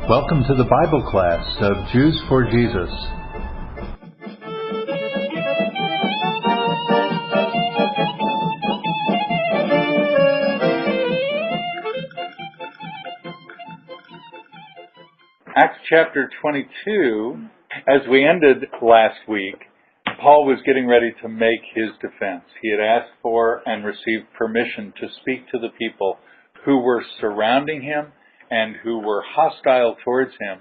Welcome to the Bible class of Jews for Jesus. Acts chapter 22, as we ended last week, Paul was getting ready to make his defense. He had asked for and received permission to speak to the people who were surrounding him and who were hostile towards him.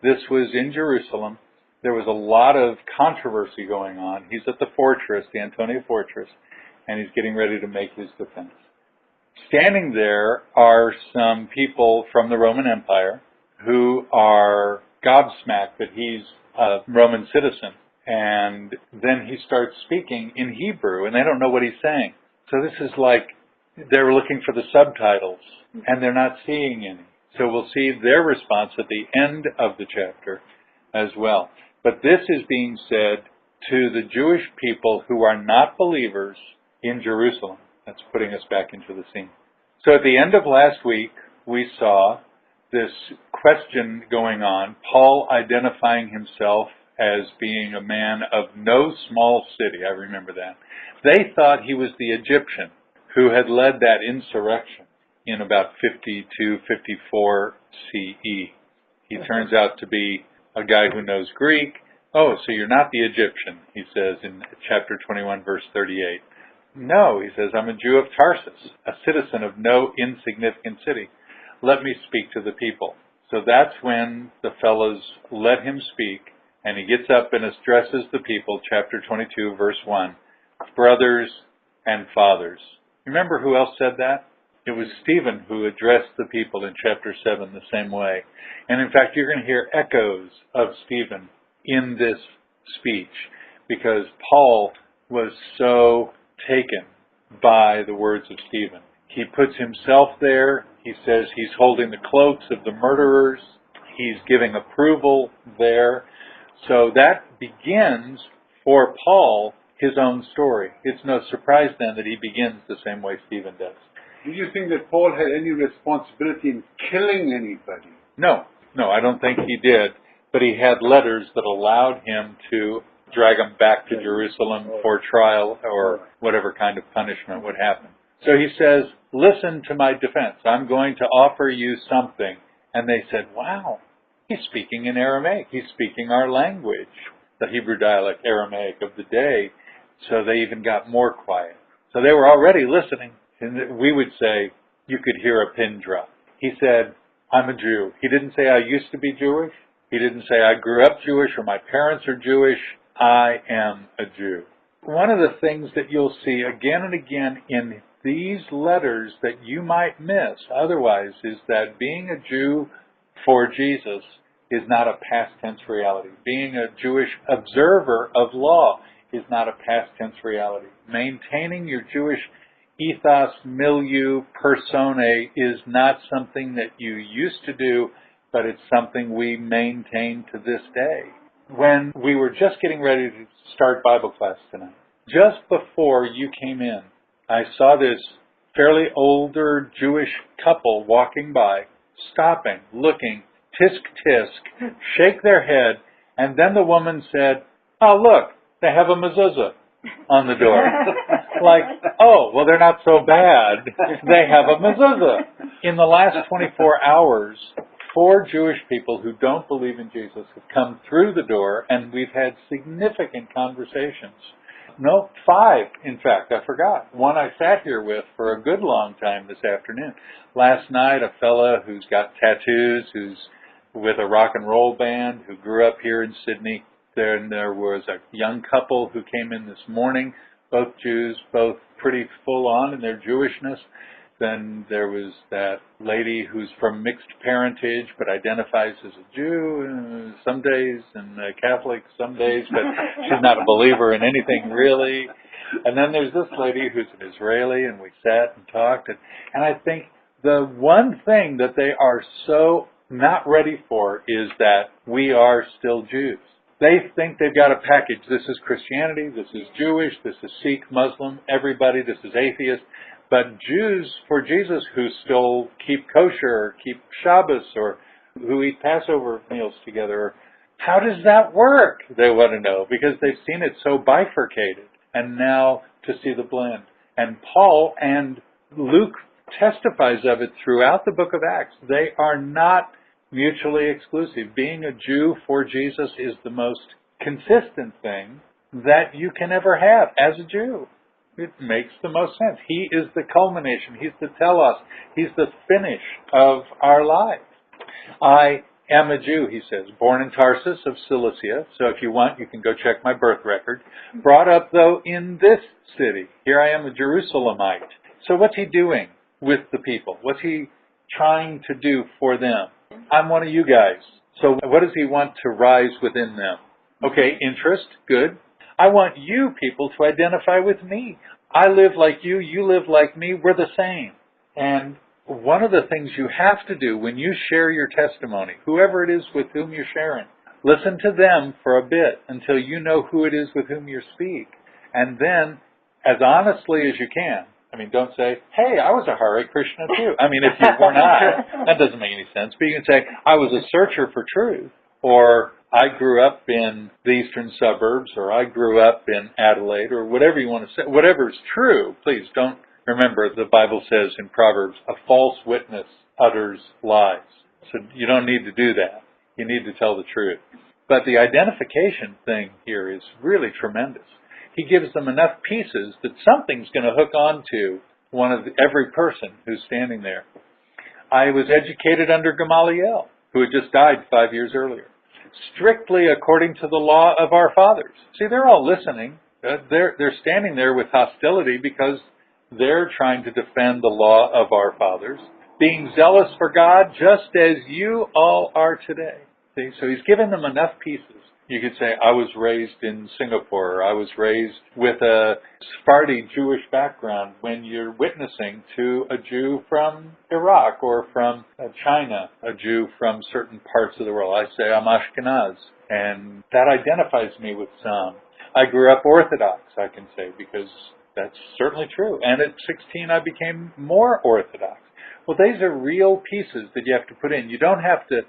This was in Jerusalem. There was a lot of controversy going on. He's at the fortress, the Antonia fortress, and he's getting ready to make his defense. Standing there are some people from the Roman Empire who are gobsmacked that he's a Roman citizen. And then he starts speaking in Hebrew, and they don't know what he's saying. So this is like they're looking for the subtitles, and they're not seeing any. So we'll see their response at the end of the chapter as well. But this is being said to the Jewish people who are not believers in Jerusalem. That's putting us back into the scene. So at the end of last week, we saw this question going on, Paul identifying himself as being a man of no small city. I remember that. They thought he was the Egyptian who had led that insurrection in about 52-54 CE. He turns out to be a guy who knows Greek. Oh, so you're not the Egyptian, he says in chapter 21, verse 38. No, he says, I'm a Jew of Tarsus, a citizen of no insignificant city. Let me speak to the people. So that's when the fellows let him speak, and he gets up and addresses the people, chapter 22, verse 1, brothers and fathers. Remember who else said that? It was Stephen who addressed the people in chapter 7 the same way. And in fact, you're going to hear echoes of Stephen in this speech because Paul was so taken by the words of Stephen. He puts himself there. He says he's holding the cloaks of the murderers. He's giving approval there. So that begins for Paul his own story. It's no surprise then that he begins the same way Stephen does. Do you think that Paul had any responsibility in killing anybody? No, I don't think he did. But he had letters that allowed him to drag him back to Jerusalem for trial or whatever kind of punishment would happen. So he says, listen to my defense. I'm going to offer you something. And they said, wow, he's speaking in Aramaic. He's speaking our language, the Hebrew dialect Aramaic of the day. So they even got more quiet. So they were already listening. And we would say, you could hear a pin drop. He said, I'm a Jew. He didn't say I used to be Jewish. He didn't say I grew up Jewish or my parents are Jewish. I am a Jew. One of the things that you'll see again and again in these letters that you might miss otherwise is that being a Jew for Jesus is not a past tense reality. Being a Jewish observer of law is not a past tense reality. Maintaining your Jewish ethos, milieu, personae is not something that you used to do, but it's something we maintain to this day. When we were just getting ready to start Bible class tonight, just before you came in, I saw this fairly older Jewish couple walking by, stopping, looking, tisk tisk, shake their head, and then the woman said, oh look, they have a mezuzah on the door. Like, oh, well, they're not so bad. They have a mezuzah. In the last 24 hours, 4 Jewish people who don't believe in Jesus have come through the door, and we've had significant conversations. No, 5, in fact, I forgot. One I sat here with for a good long time this afternoon. Last night, a fella who's got tattoos, who's with a rock and roll band, who grew up here in Sydney. Then there was a young couple who came in this morning, both Jews, both pretty full on in their Jewishness. Then there was that lady who's from mixed parentage but identifies as a Jew some days and a Catholic some days, but she's not a believer in anything really. And then there's this lady who's an Israeli, and we sat and talked. And I think the one thing that they are so not ready for is that we are still Jews. They think they've got a package. This is Christianity, this is Jewish, this is Sikh, Muslim, everybody, this is atheist. But Jews for Jesus who still keep kosher or keep Shabbos or who eat Passover meals together. How does that work? They want to know, because they've seen it so bifurcated. And now to see the blend. And Paul and Luke testifies of it throughout the book of Acts. They are not mutually exclusive. Being a Jew for Jesus is the most consistent thing that you can ever have as a Jew. It makes the most sense. He is the culmination. He's the telos. He's the finish of our lives. I am a Jew, he says, born in Tarsus of Cilicia. So if you want, you can go check my birth record. Brought up, though, in this city. Here I am, a Jerusalemite. So what's he doing with the people? What's he trying to do for them? I'm one of you guys. So what does he want to rise within them? Okay, interest, good. I want you people to identify with me. I live like you live like me, we're the same. And one of the things you have to do when you share your testimony, whoever it is with whom you're sharing, listen to them for a bit until you know who it is with whom you speak. And then, as honestly as you can, don't say, hey, I was a Hare Krishna too. If you were not, that doesn't make any sense. But you can say, I was a searcher for truth. Or I grew up in the eastern suburbs, or I grew up in Adelaide, or whatever you want to say. Whatever's true, please don't. Remember, the Bible says in Proverbs, a false witness utters lies. So you don't need to do that. You need to tell the truth. But the identification thing here is really tremendous. He gives them enough pieces that something's going to hook on to every person who's standing there. I was educated under Gamaliel, who had just died 5 years earlier, strictly according to the law of our fathers. See, they're all listening. They're standing there with hostility because they're trying to defend the law of our fathers, being zealous for God just as you all are today. See? So he's given them enough pieces. You could say, I was raised in Singapore, or I was raised with a Sephardi Jewish background, when you're witnessing to a Jew from Iraq or from China, a Jew from certain parts of the world. I say I'm Ashkenaz, and that identifies me with some. I grew up Orthodox, I can say, because that's certainly true. And at 16, I became more Orthodox. Well, these are real pieces that you have to put in. You don't have to.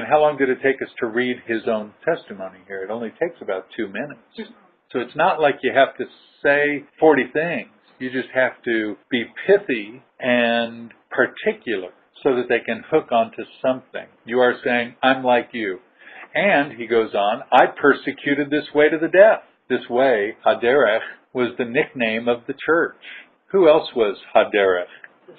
How long did it take us to read his own testimony here? It only takes about 2 minutes. So it's not like you have to say 40 things. You just have to be pithy and particular so that they can hook onto something. You are saying, I'm like you. And, he goes on, I persecuted this way to the death. This way, Haderech, was the nickname of the church. Who else was Haderech?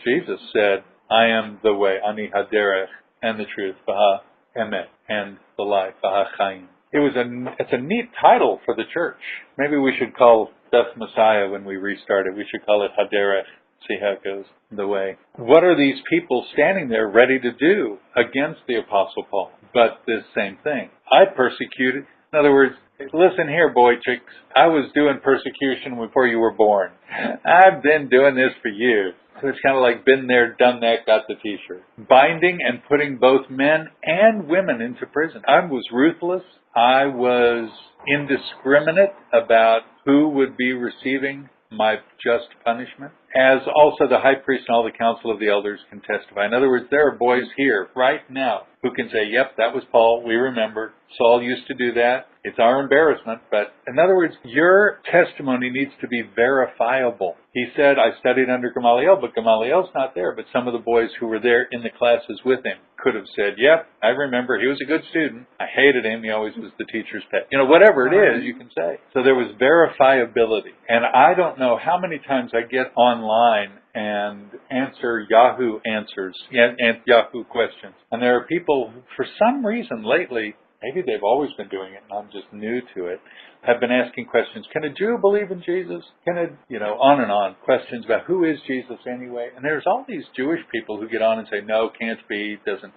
Jesus said, I am the way, Ani Haderech, and the truth, Baha Emet, and the life, Baha Chaim. It's a neat title for the church. Maybe we should call Beth Messiah, when we restart it, we should call it Haderech. See how it goes, the way. What are these people standing there ready to do against the Apostle Paul? But this same thing. I persecuted. In other words, listen here, boy chicks. I was doing persecution before you were born. I've been doing this for years. So it's kind of like been there, done that, got the t-shirt. Binding and putting both men and women into prison. I was ruthless. I was indiscriminate about who would be receiving my just punishment, as also the high priest and all the council of the elders can testify. In other words, there are boys here right now who can say, yep, that was Paul, we remember. Saul used to do that. It's our embarrassment. But in other words, your testimony needs to be verifiable. He said, I studied under Gamaliel, but Gamaliel's not there. But some of the boys who were there in the classes with him could have said, yep, I remember. He was a good student. I hated him. He always was the teacher's pet. Whatever it is, you can say. So there was verifiability. And I don't know how many times I get online and answer Yahoo answers, and Yahoo questions. And there are people who, for some reason lately, maybe they've always been doing it and I'm just new to it, have been asking questions. Can a Jew believe in Jesus? On and on. Questions about who is Jesus anyway? And there's all these Jewish people who get on and say, no, can't be, doesn't.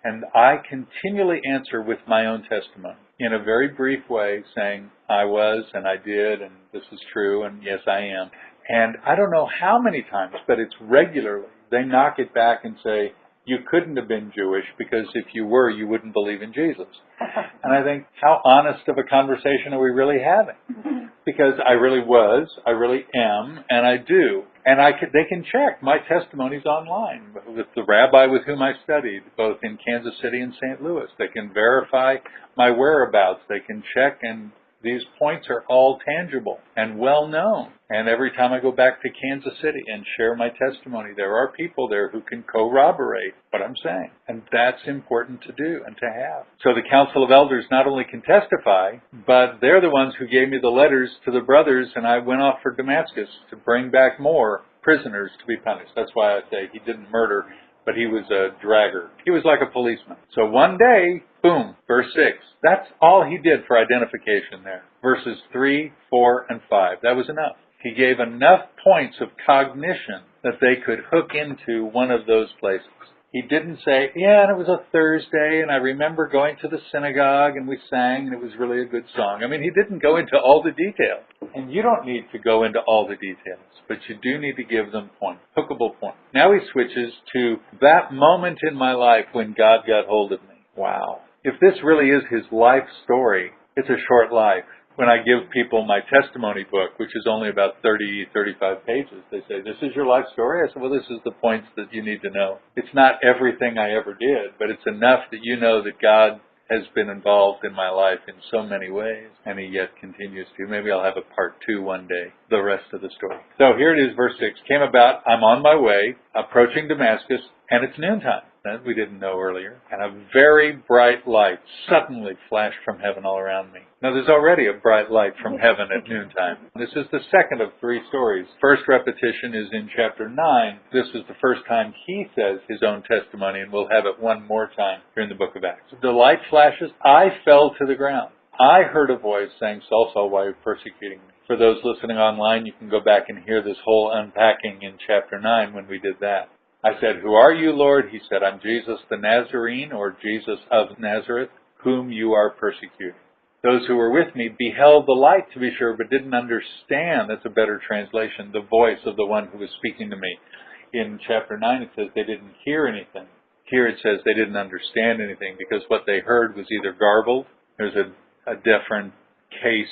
And I continually answer with my own testimony in a very brief way, saying I was and I did and this is true and yes, I am. And I don't know how many times, but it's regularly. They knock it back and say, you couldn't have been Jewish because if you were, you wouldn't believe in Jesus. And I think, how honest of a conversation are we really having? because I really was, I really am, and I do. And they can check my testimonies online with the rabbi with whom I studied, both in Kansas City and St. Louis. They can verify my whereabouts. They can check, and these points are all tangible and well known. And every time I go back to Kansas City and share my testimony, there are people there who can corroborate what I'm saying. And that's important to do and to have. So the Council of Elders not only can testify, but they're the ones who gave me the letters to the brothers, and I went off for Damascus to bring back more prisoners to be punished. That's why I say he didn't murder, but he was a dragger. He was like a policeman. So one day, boom, verse 6. That's all he did for identification there. Verses 3, 4, and 5. That was enough. He gave enough points of cognition that they could hook into one of those places. He didn't say, yeah, and it was a Thursday, and I remember going to the synagogue, and we sang, and it was really a good song. I mean, he didn't go into all the details. And you don't need to go into all the details, but you do need to give them points, hookable points. Now he switches to that moment in my life when God got hold of me. Wow. If this really is his life story, it's a short life. When I give people my testimony book, which is only about 30, 35 pages, they say, this is your life story? I said, well, this is the points that you need to know. It's not everything I ever did, but it's enough that you know that God has been involved in my life in so many ways, and he yet continues to. Maybe I'll have a part 2 one day, the rest of the story. So here it is, verse 6. Came about, I'm on my way, approaching Damascus, and it's noontime. That we didn't know earlier. And a very bright light suddenly flashed from heaven all around me. Now there's already a bright light from heaven at noontime. This is the second of 3 stories. First repetition is in chapter 9. This is the first time he says his own testimony, and we'll have it one more time here in the book of Acts. The light flashes. I fell to the ground. I heard a voice saying, Saul, Saul, why are you persecuting me? For those listening online, you can go back and hear this whole unpacking in chapter 9 when we did that. I said, who are you, Lord? He said, I'm Jesus the Nazarene, or Jesus of Nazareth, whom you are persecuting. Those who were with me beheld the light, to be sure, but didn't understand. That's a better translation, the voice of the one who was speaking to me. In chapter 9, it says they didn't hear anything. Here it says they didn't understand anything, because what they heard was either garbled. There's a different case,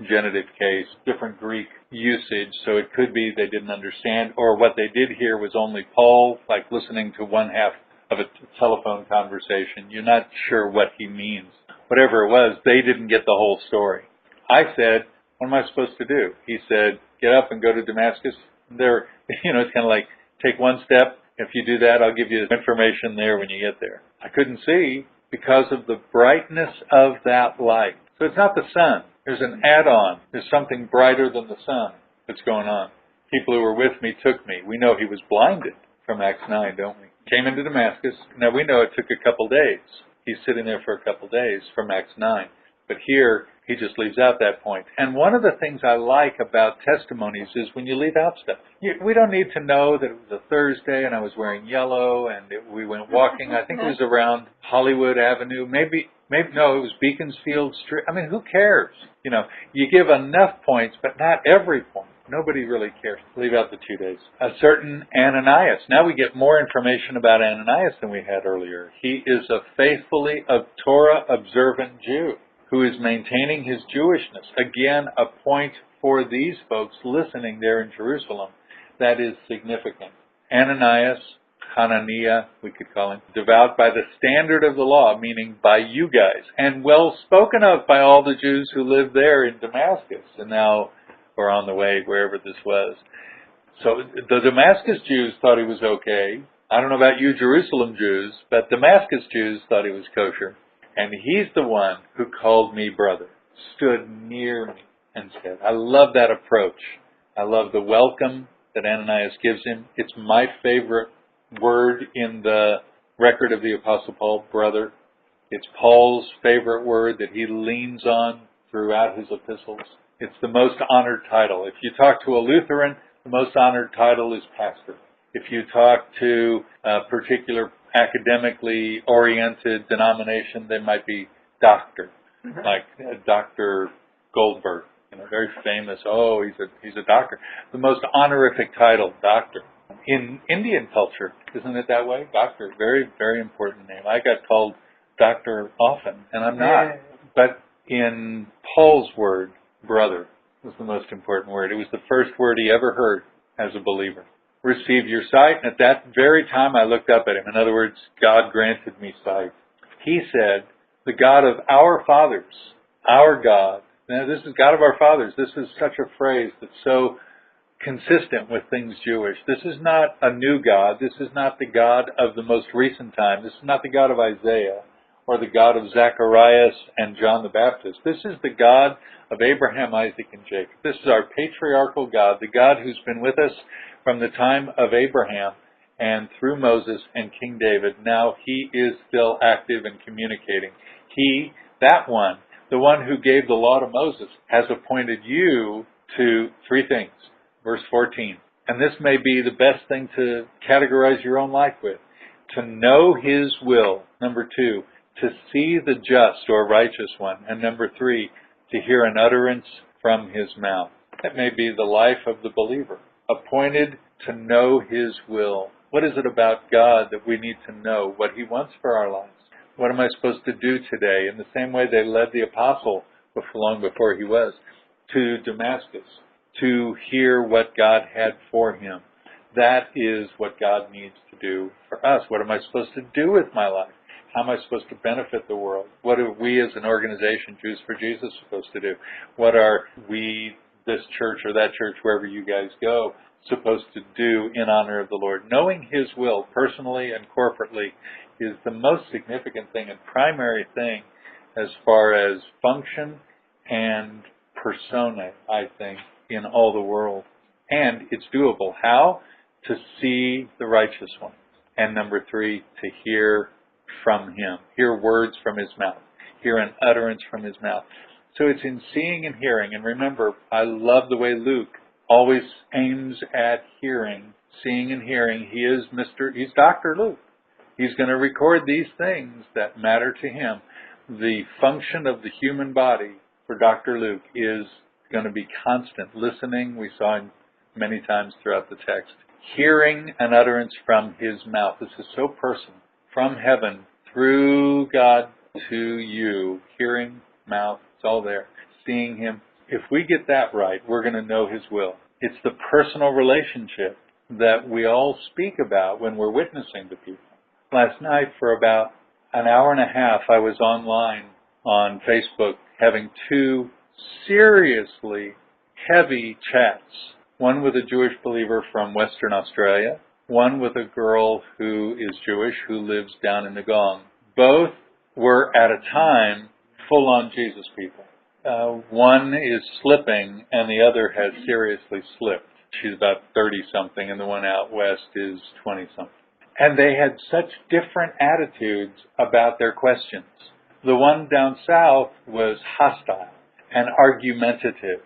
genitive case, different Greek usage, so it could be they didn't understand, or what they did hear was only Paul, like listening to one half of a telephone conversation. You're not sure what he means. Whatever it was, they didn't get the whole story. I said, what am I supposed to do? He said, get up and go to Damascus. There, it's kind of like, take one step. If you do that, I'll give you information there when you get there. I couldn't see because of the brightness of that light. So it's not the sun. There's an add-on. There's something brighter than the sun that's going on. People who were with me took me. We know he was blinded from Acts 9, don't we? Came into Damascus. Now we know it took a couple days. He's sitting there for a couple days from Acts 9. But here, he just leaves out that point. And one of the things I like about testimonies is when you leave out stuff. We don't need to know that it was a Thursday and I was wearing yellow and we went walking. I think it was around Hollywood Avenue. Maybe no, it was Beaconsfield Street. I mean, who cares? You give enough points, but not every point. Nobody really cares. Leave out the 2 days. A certain Ananias. Now we get more information about Ananias than we had earlier. He is a faithfully Torah-observant Jew who is maintaining his Jewishness. Again, a point for these folks listening there in Jerusalem that is significant. Ananias, Hananiah, we could call him, devout by the standard of the law, meaning by you guys, and well spoken of by all the Jews who lived there in Damascus, and now we're on the way wherever this was. So the Damascus Jews thought he was okay. I don't know about you Jerusalem Jews, but Damascus Jews thought he was kosher. And he's the one who called me brother, stood near me and said, I love that approach. I love the welcome that Ananias gives him. It's my favorite word in the record of the Apostle Paul, brother. It's Paul's favorite word that he leans on throughout his epistles. It's the most honored title. If you talk to a Lutheran, the most honored title is pastor. If you talk to a particular academically oriented denomination, they might be doctor, like Dr. Goldberg, very famous. Oh, he's a doctor. The most honorific title, doctor. In Indian culture, isn't it that way? Doctor, very, very important name. I got called doctor often, and I'm not. But in Paul's word, brother, was the most important word. It was the first word he ever heard as a believer. Received your sight, and at that very time I looked up at him. In other words, God granted me sight. He said, the God of our fathers, our God. Now, this is God of our fathers. This is such a phrase that's so consistent with things Jewish. This is not a new God. This is not the God of the most recent time. This is not the God of Isaiah or the God of Zacharias and John the Baptist. This is the God of Abraham, Isaac, and Jacob. This is our patriarchal God, the God who's been with us from the time of Abraham and through Moses and King David. Now he is still active and communicating. He, that one, the one who gave the law to Moses, has appointed you to three things. Verse 14. And this may be the best thing to categorize your own life with. To know his will. Number 2, to see the just or righteous one. And number 3, to hear an utterance from his mouth. That may be the life of the believer. Appointed to know his will. What is it about God that we need to know? What he wants for our lives? What am I supposed to do today? In the same way they led the apostle long before he was to Damascus to hear what God had for him. That is what God needs to do for us. What am I supposed to do with my life? How am I supposed to benefit the world? What are we as an organization, Jews for Jesus, supposed to do? What are we, this church or that church, wherever you guys go, supposed to do in honor of the Lord? Knowing his will personally and corporately is the most significant thing and primary thing as far as function and persona, I think, in all the world. And it's doable. How? To see the righteous one. And number 3, to hear from him. Hear words from his mouth. Hear an utterance from his mouth. So it's in seeing and hearing. And remember, I love the way Luke always aims at hearing, seeing and hearing. He's Dr. Luke. He's going to record these things that matter to him. The function of the human body for Dr. Luke is going to be constant listening. We saw him many times throughout the text. Hearing an utterance from his mouth. This is so personal. From heaven, through God to you. Hearing, mouth, it's all there. Seeing him. If we get that right, we're going to know his will. It's the personal relationship that we all speak about when we're witnessing to people. Last night, for about an hour and a half, I was online on Facebook having 2 seriously heavy chats. One with a Jewish believer from Western Australia, one with a girl who is Jewish who lives down in the Gong. Both were at a time full-on Jesus people. One is slipping and the other has seriously slipped. She's about 30-something and the one out west is 20-something. And they had such different attitudes about their questions. The one down south was hostile and argumentative.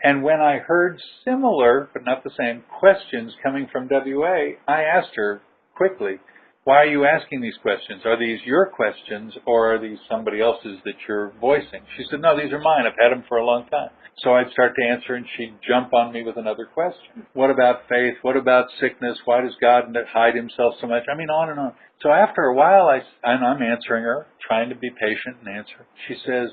And when I heard similar, but not the same, questions coming from WA, I asked her quickly, why are you asking these questions? Are these your questions or are these somebody else's that you're voicing? She said, no, these are mine. I've had them for a long time. So I'd start to answer and she'd jump on me with another question. What about faith? What about sickness? Why does God hide himself so much? I mean, on and on. So after a while, I'm answering her, trying to be patient and answer. She says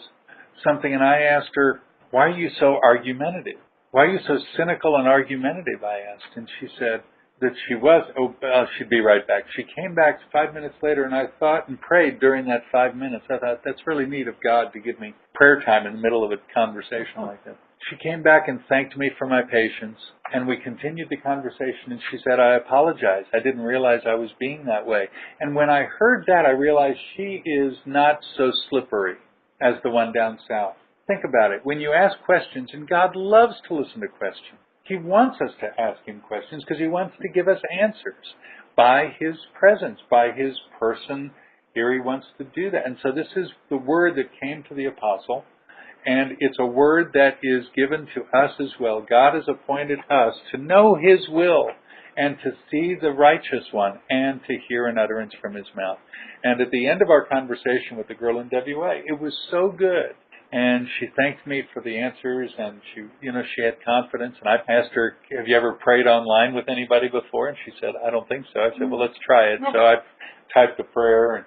something and I asked her, why are you so argumentative? Why are you so cynical and argumentative, I asked. And she said that she was, she'd be right back. She came back 5 minutes later and I thought and prayed during that 5 minutes. I thought, that's really neat of God to give me prayer time in the middle of a conversation like that. She came back and thanked me for my patience and we continued the conversation and she said, I apologize. I didn't realize I was being that way. And when I heard that, I realized she is not so slippery as the one down south. Think about it. When you ask questions, and God loves to listen to questions, he wants us to ask him questions because he wants to give us answers by his presence, by his person. Here he wants to do that. And so this is the word that came to the apostle, and it's a word that is given to us as well. God has appointed us to know his will and to see the righteous one and to hear an utterance from his mouth. And at the end of our conversation with the girl in WA, it was so good. And she thanked me for the answers, and she had confidence. And I asked her, have you ever prayed online with anybody before? And she said, I don't think so. I said, well, let's try it. So I typed a prayer, and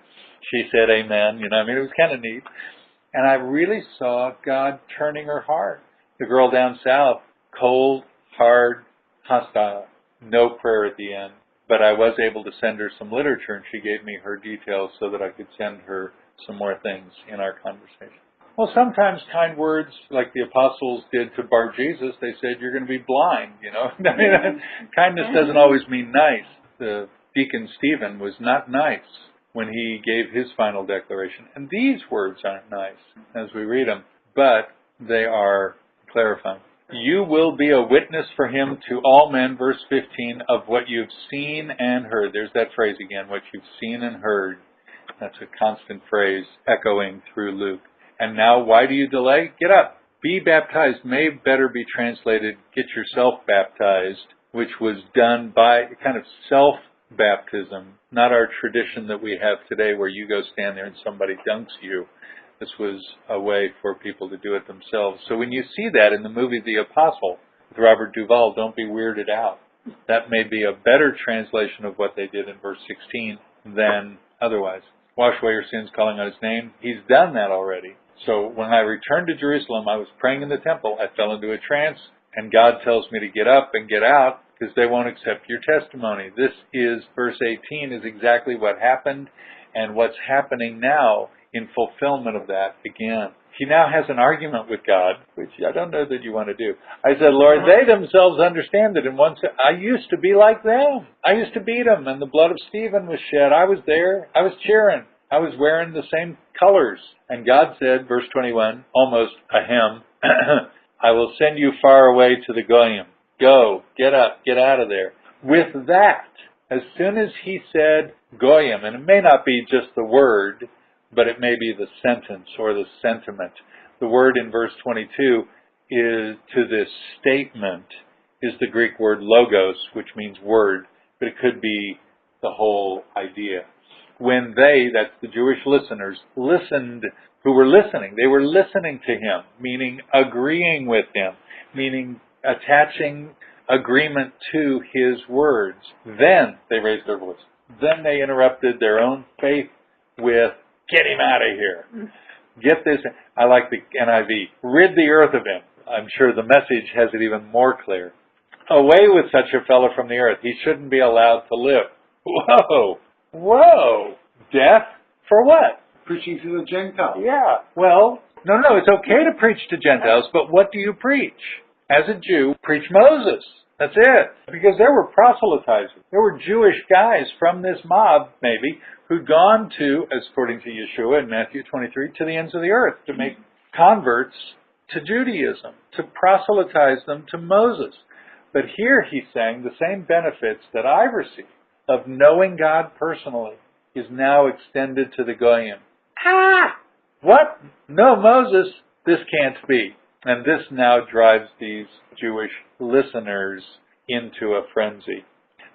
she said, amen. It was kind of neat. And I really saw God turning her heart. The girl down south, cold, hard, hostile, no prayer at the end. But I was able to send her some literature, and she gave me her details so that I could send her some more things in our conversation. Well, sometimes kind words, like the apostles did to Bar Jesus, they said, you're going to be blind, I mean, kindness doesn't always mean nice. The deacon Stephen was not nice when he gave his final declaration. And these words aren't nice as we read them, but they are clarifying. You will be a witness for him to all men, verse 15, of what you've seen and heard. There's that phrase again, what you've seen and heard. That's a constant phrase echoing through Luke. And now, why do you delay? Get up. Be baptized may better be translated, get yourself baptized, which was done by kind of self-baptism, not our tradition that we have today where you go stand there and somebody dunks you. This was a way for people to do it themselves. So when you see that in the movie The Apostle with Robert Duvall, don't be weirded out. That may be a better translation of what they did in verse 16 than otherwise. Wash away your sins, calling on his name. He's done that already. So when I returned to Jerusalem, I was praying in the temple. I fell into a trance, and God tells me to get up and get out because they won't accept your testimony. This is, verse 18, is exactly what happened and what's happening now in fulfillment of that again. He now has an argument with God, which I don't know that you want to do. I said, Lord, they themselves understand that in one sense, I used to be like them. I used to beat them, and the blood of Stephen was shed. I was there. I was cheering. I was wearing the same colors. And God said, verse 21, almost ahem, I will send you far away to the Goyim. Go, get up, get out of there. With that, as soon as he said Goyim, and it may not be just the word, but it may be the sentence or the sentiment. The word in verse 22 is to this statement is the Greek word logos, which means word, but it could be the whole idea. When they, that's the Jewish listeners, listened, who were listening, they were listening to him, meaning agreeing with him, meaning attaching agreement to his words. Then they raised their voice. Then they interrupted their own faith with, get him out of here. Get this. I like the NIV. Rid the earth of him. I'm sure the Message has it even more clear. Away with such a fellow from the earth. He shouldn't be allowed to live. Whoa. Whoa. Death? For what? Preaching to the Gentiles. Yeah. Well, no, it's okay to preach to Gentiles, but what do you preach? As a Jew, preach Moses. That's it. Because there were proselytizers. There were Jewish guys from this mob, maybe, who'd gone to, as according to Yeshua in Matthew 23, to the ends of the earth to make converts to Judaism, to proselytize them to Moses. But here he's saying the same benefits that I received of knowing God personally is now extended to the Goyim. What? No, Moses, this can't be. And this now drives these Jewish listeners into a frenzy.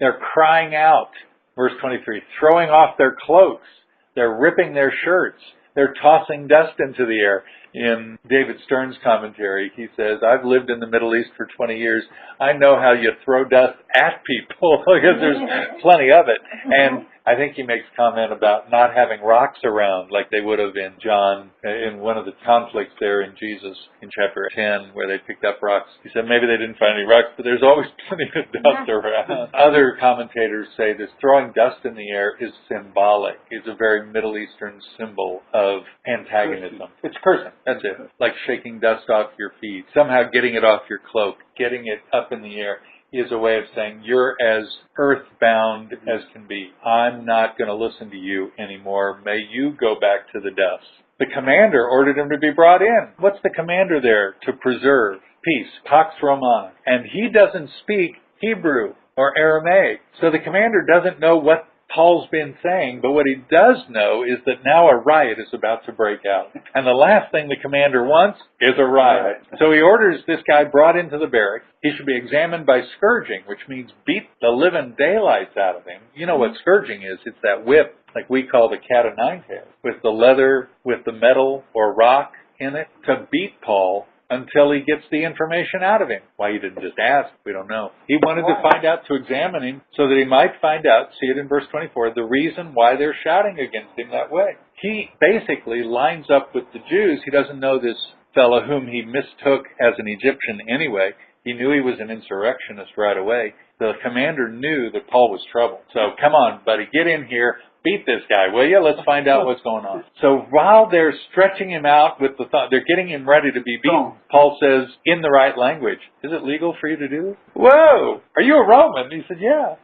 They're crying out, verse 23, throwing off their cloaks. They're ripping their shirts. They're tossing dust into the air. In David Stern's commentary, he says, I've lived in the Middle East for 20 years. I know how you throw dust at people because there's plenty of it. And I think he makes comment about not having rocks around like they would have in John, in one of the conflicts there in Jesus in chapter 10 where they picked up rocks. He said maybe they didn't find any rocks, but there's always plenty of dust around. Other commentators say this throwing dust in the air is symbolic. It's a very Middle Eastern symbol of antagonism. It's cursing. That's it. Like shaking dust off your feet. Somehow getting it off your cloak, getting it up in the air is a way of saying you're as earthbound as can be. I'm not going to listen to you anymore. May you go back to the dust. The commander ordered him to be brought in. What's the commander there to preserve? Peace. Pax Romana. And he doesn't speak Hebrew or Aramaic. So the commander doesn't know what Paul's been saying, but what he does know is that now a riot is about to break out. And the last thing the commander wants is a riot. So he orders this guy brought into the barracks. He should be examined by scourging, which means beat the living daylights out of him. You know what scourging is? It's that whip, like we call the cat o' nine tails, with the leather, with the metal or rock in it, to beat Paul until he gets the information out of him. Why he didn't just ask, we don't know. He wanted to find out, to examine him, so that he might find out, see it in verse 24, the reason why they're shouting against him that way. He basically lines up with the Jews. He doesn't know this fellow whom he mistook as an Egyptian anyway. He knew he was an insurrectionist right away. The commander knew that Paul was trouble. So, come on, buddy, get in here. Beat this guy, will you? Let's find out what's going on. So while they're stretching him out with the thought, they're getting him ready to be beaten, Paul says, in the right language, is it legal for you to do this? Whoa! Are you a Roman? He said, yeah.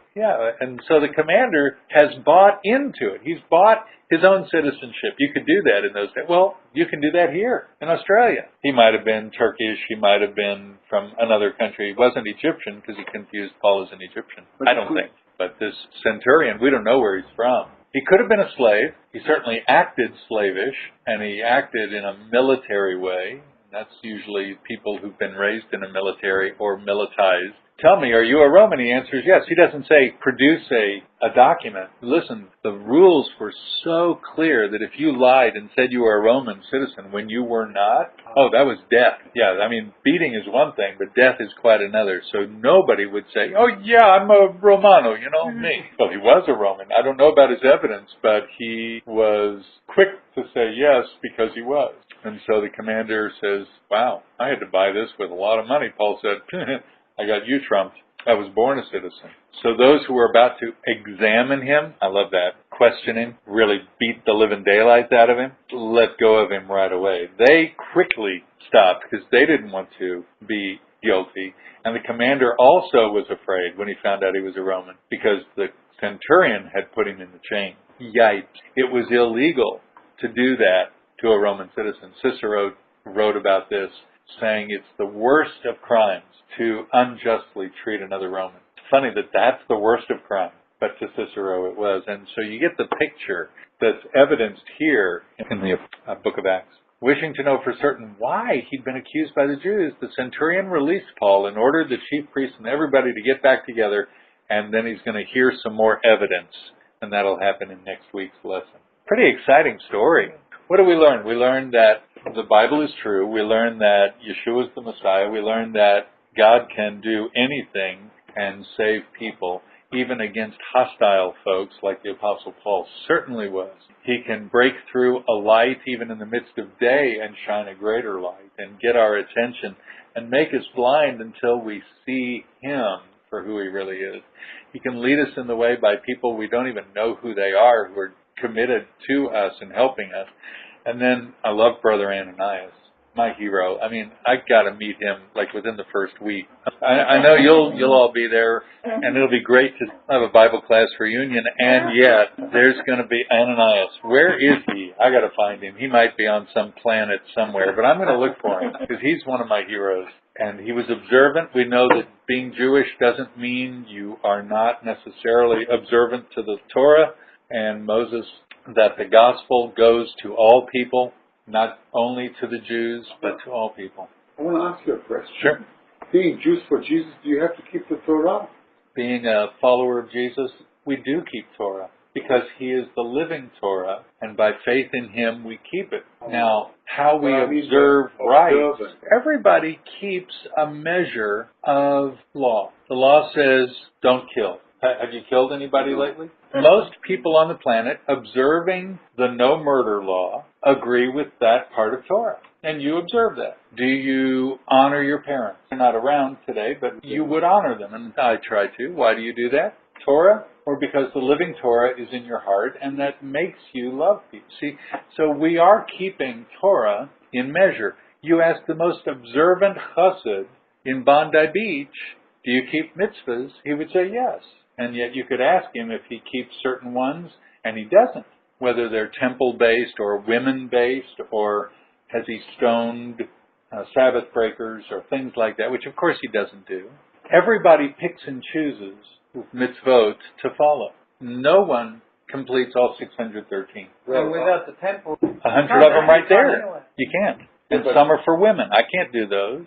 And so the commander has bought into it. He's bought his own citizenship. You could do that in those days. Well, you can do that here in Australia. He might have been Turkish. He might have been from another country. He wasn't Egyptian because he confused Paul as an Egyptian. I don't think. But this centurion, we don't know where he's from. He could have been a slave. He certainly acted slavish, and he acted in a military way. That's usually people who've been raised in a military or militarized. Tell me, are you a Roman? He answers yes. He doesn't say, produce a document. Listen, the rules were so clear that if you lied and said you were a Roman citizen when you were not, oh, that was death. Yeah, I mean, beating is one thing, but death is quite another. So nobody would say, oh, yeah, I'm a Romano, me. Well, he was a Roman. I don't know about his evidence, but he was quick to say yes because he was. And so the commander says, wow, I had to buy this with a lot of money. Paul said, I got you trumped. I was born a citizen. So those who were about to examine him, I love that, question him, really beat the living daylights out of him, let go of him right away. They quickly stopped because they didn't want to be guilty. And the commander also was afraid when he found out he was a Roman because the centurion had put him in the chain. Yikes. It was illegal to do that to a Roman citizen. Cicero wrote about this, saying it's the worst of crimes to unjustly treat another Roman. It's funny that that's the worst of crime, but to Cicero it was. And so you get the picture that's evidenced here in the book of Acts. Wishing to know for certain why he'd been accused by the Jews, the centurion released Paul and ordered the chief priests and everybody to get back together, and then he's going to hear some more evidence, and that'll happen in next week's lesson. Pretty exciting story. What do we learn? We learned that the Bible is true. We learned that Yeshua is the Messiah. We learned that God can do anything and save people, even against hostile folks like the Apostle Paul certainly was. He can break through a light even in the midst of day and shine a greater light and get our attention and make us blind until we see Him for who He really is. He can lead us in the way by people we don't even know who they are, who are committed to us and helping us. And then I love Brother Ananias, my hero. I mean, I got to meet him like within the first week. I know you'll all be there, and it'll be great to have a Bible class reunion. And yet, there's going to be Ananias. Where is he? I got to find him. He might be on some planet somewhere, but I'm going to look for him because he's one of my heroes. And he was observant. We know that being Jewish doesn't mean you are not necessarily observant to the Torah and Moses, that the gospel goes to all people, not only to the Jews, but to all people. I want to ask you a question. Sure. Being Jews for Jesus, do you have to keep the Torah? Being a follower of Jesus, we do keep Torah because He is the living Torah, and by faith in Him, we keep it. Now, how we observe rights, everybody keeps a measure of law. The law says, don't kill. Have you killed anybody lately? Most people on the planet observing the no murder law agree with that part of Torah. And you observe that. Do you honor your parents? They're not around today, but you would honor them. And I try to. Why do you do that? Torah? Or because the living Torah is in your heart and that makes you love people. See, so we are keeping Torah in measure. You ask the most observant chassid in Bondi Beach, do you keep mitzvahs? He would say yes. And yet you could ask him if he keeps certain ones, and he doesn't. Whether they're temple-based or women-based, or has he stoned Sabbath breakers or things like that, which of course he doesn't do. Everybody picks and chooses mitzvot to follow. No one completes all 613. And without the temple, 100 of them right there. You can't. And some are for women. I can't do those.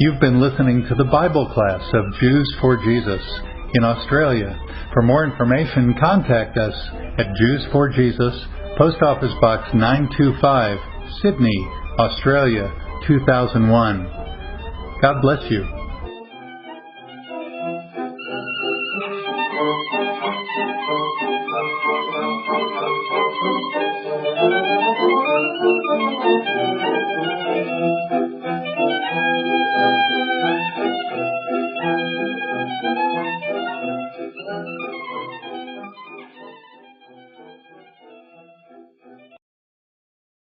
You've been listening to the Bible class of Jews for Jesus in Australia. For more information, contact us at Jews for Jesus, Post Office Box 925, Sydney, Australia, 2001. God bless you.